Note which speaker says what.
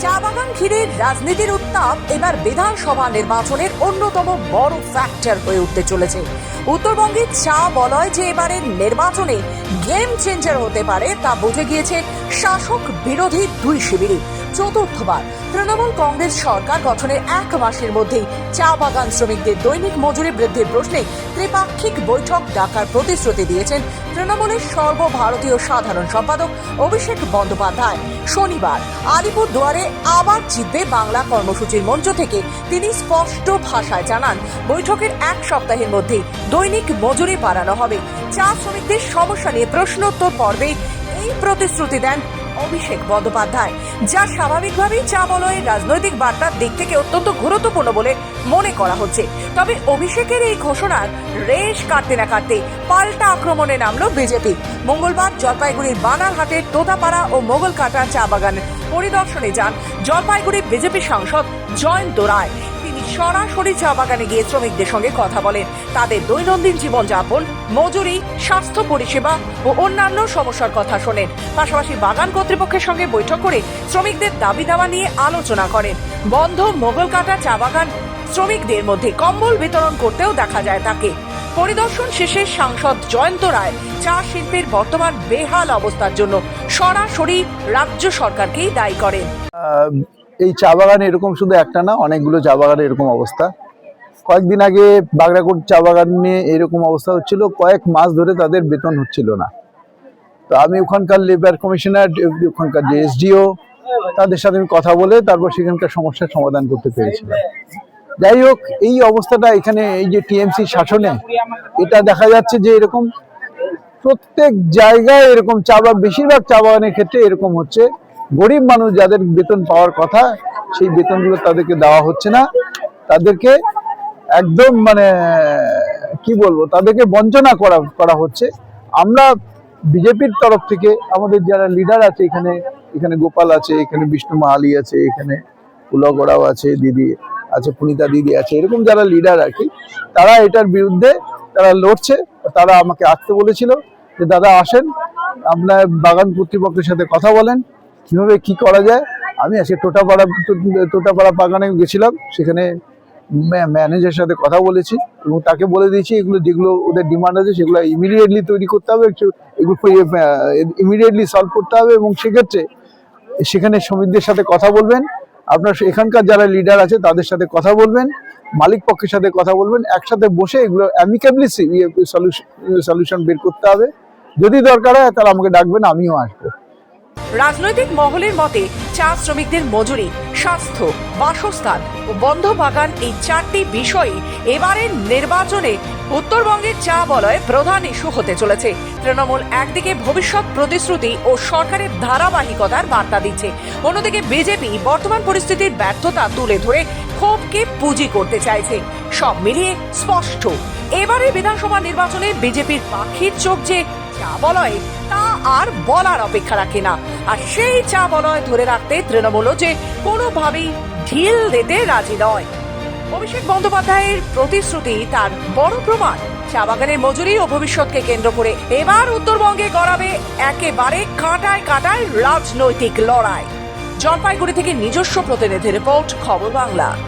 Speaker 1: চা বাগান ঘিরে রাজনীতির উত্তাপ এবার বিধানসভা নির্বাচনের অন্যতম বড় ফ্যাক্টর হয়ে উঠতে চলেছে। উত্তরবঙ্গের চা বলয় যে এবারের নির্বাচনে গেম চেঞ্জার হতে পারে তা বুঝে গিয়েছে শাসক বিরোধী দুই শিবিরই। চতুর্থবার তৃণমূল কংগ্রেস সরকার গঠনের এক মাসের মধ্যেই চা বাগান শ্রমিকদের দৈনিক মজুরি বৃদ্ধির প্রশ্নে ত্রিপাক্ষিক বৈঠক ডাকার প্রতিশ্রুতি দিয়েছেন তৃণমূলের সর্বভারতীয় সাধারণ সম্পাদক অভিষেক বন্দ্যোপাধ্যায়। শনিবার আলিপুরদুয়ারে আবার জিতবে বাংলা কর্মসূচির মঞ্চ থেকে তিনি স্পষ্ট ভাষায় জানান, বৈঠকের এক সপ্তাহের মধ্যেই দৈনিক মজুরি বাড়ানো হবে। চা শ্রমিকদের সমস্যা নিয়ে প্রশ্নোত্তর পর্বে এই প্রতিশ্রুতি দেন অভিষেক বন্দ্যোপাধ্যায়, যা স্বাভাবিকভাবেই চা বলয়ের রাজনৈতিক বার্তার দিক থেকে অত্যন্ত গুরুত্বপূর্ণ বলে মনে করা হচ্ছে। তবে অভিষেকের এই ঘোষণার রেশ কাটতে না কাটতে পাল্টা আক্রমণে নামল বিজেপি। মঙ্গলবার জলপাইগুড়ির বানারহাটের তোতাপাড়া ও মোগলকাটা চা বাগান পরিদর্শনে যান জলপাইগুড়ি বিজেপি সাংসদ জয়ন্ত রায়। তিনি সরাসরি চা বাগানে গিয়ে শ্রমিকদের সঙ্গে কথা বলেন, তাদের দৈনন্দিন জীবনযাপন, মজুরি, স্বাস্থ্য পরিষেবা ও অন্যান্য সমস্যার কথা শোনেন। পাশাপাশি বাগান কর্তৃপক্ষের সঙ্গে বৈঠক করে শ্রমিকদের দাবি দাওয়া নিয়ে আলোচনা করেন। বন্ধ মোগলকাটা চা বাগান শ্রমিকদের মধ্যে কম্বল বিতরণ করতেও দেখা যায় তাকে। পরিদর্শন শেষে সাংসদ জয়ন্ত রায় চা শিল্পের বর্তমান বেহাল অবস্থার জন্য সরাসরি রাজ্য সরকারকেই দায়ী করেন।
Speaker 2: এই চা বাগানে এরকম শুধু একটা না, অনেকগুলো চা বাগানে এরকম অবস্থা। কয়েকদিন আগে বাগড়াকোট চা বাগান নিয়ে এরকম অবস্থা হচ্ছিল, কয়েক মাস ধরে তাদের বেতন হচ্ছিল না। তো আমি ওখানকার লেবার কমিশনার, ওখানকার যে এসডিও, তাদের সাথে আমি কথা বলে তারপর সেখানকার সমস্যার সমাধান করতে পেরেছিলাম। যাই হোক, এই অবস্থাটা এখানে এই যে টিএমসি শাসনে এটা দেখা যাচ্ছে যে এরকম প্রত্যেক জায়গায় এরকম চা বাগান, বেশিরভাগ চা বাগানের ক্ষেত্রে এরকম হচ্ছে। গরিব মানুষ যাদের বেতন পাওয়ার কথা সেই বেতনগুলো তাদেরকে দেওয়া হচ্ছে না, তাদেরকে একদম কি বলবো, তাদেরকে বঞ্চনা করা হচ্ছে। আমরা বিজেপির তরফ থেকে আমাদের যারা লিডার আছে, এখানে গোপাল আছে, এখানে বিষ্ণু মাহালি আছে, এখানে উলগড়াও আছে, দিদি আছে, পুনিতা দিদি আছে, এরকম যারা লিডার আর কি, তারা এটার বিরুদ্ধে তারা লড়ছে। তারা আমাকে আসতে বলেছিল যে দাদা আসেন, আপনার বাগান কর্তৃপক্ষের সাথে কথা বলেন কিভাবে কি করা যায়। আমি আজকে তোতাপাড়া বাগানে গেছিলাম, সেখানে ম্যানেজারের সাথে কথা বলেছি এবং তাকে বলে দিয়েছি এগুলো যেগুলো ওদের ডিমান্ড আছে সেগুলো ইমিডিয়েটলি তৈরি করতে হবে, এগুলো ইমিডিয়েটলি সলভ করতে হবে। এবং সেক্ষেত্রে সেখানে শ্রমিকদের সাথে কথা বলবেন, আপনার এখানকার যারা লিডার আছে তাদের সাথে কথা বলবেন, মালিক পক্ষের সাথে কথা বলবেন, একসাথে বসে এগুলো অ্যামিকেবলি সলিউশন বের করতে হবে। যদি দরকার হয় তাহলে আমাকে ডাকবেন, আমিও আসবো।
Speaker 1: রাজনৈতিক মহলের মতে চা শ্রমিকদের মজুরি, স্বাস্থ্য, বাসস্থান ও বন্ধ বাগান এই চারটি বিষয় এবারের নির্বাচনে উত্তরবঙ্গের চা বলয়ে প্রধান ইস্যু হতে চলেছে। তৃণমূল একদিকে ভবিষ্যৎ প্রতিশ্রুতি ও সরকারের ধারাবাহিকতার বার্তা দিচ্ছে, অন্যদিকে বিজেপি বর্তমান পরিস্থিতির ব্যর্থতা তুলে ধরে ক্ষোভকে পুঁজি করতে চাইছে। সব মিলিয়ে স্পষ্ট, এবারে বিধানসভা নির্বাচনে বিজেপির পাখির চোখ যে চা বলয় তা আর বলার অপেক্ষা রাখে না। আর সেই চা বলয় ধরে রাখতে তৃণমূলও যে কোনোভাবেই ঢিল দিতে রাজি নয়। অভিষেক বন্দ্যোপাধ্যায়ের প্রতিশ্রুতি তার বড় প্রমাণ। চা বাগানের মজুরি ও ভবিষ্যৎকে কেন্দ্র করে এবার উত্তরবঙ্গে গড়াবে একেবারে কাঁটায় কাঁটায় রাজনৈতিক লড়াই। জলপাইগুড়ি থেকে নিজস্ব প্রতিনিধি রিপোর্ট, খবর বাংলা।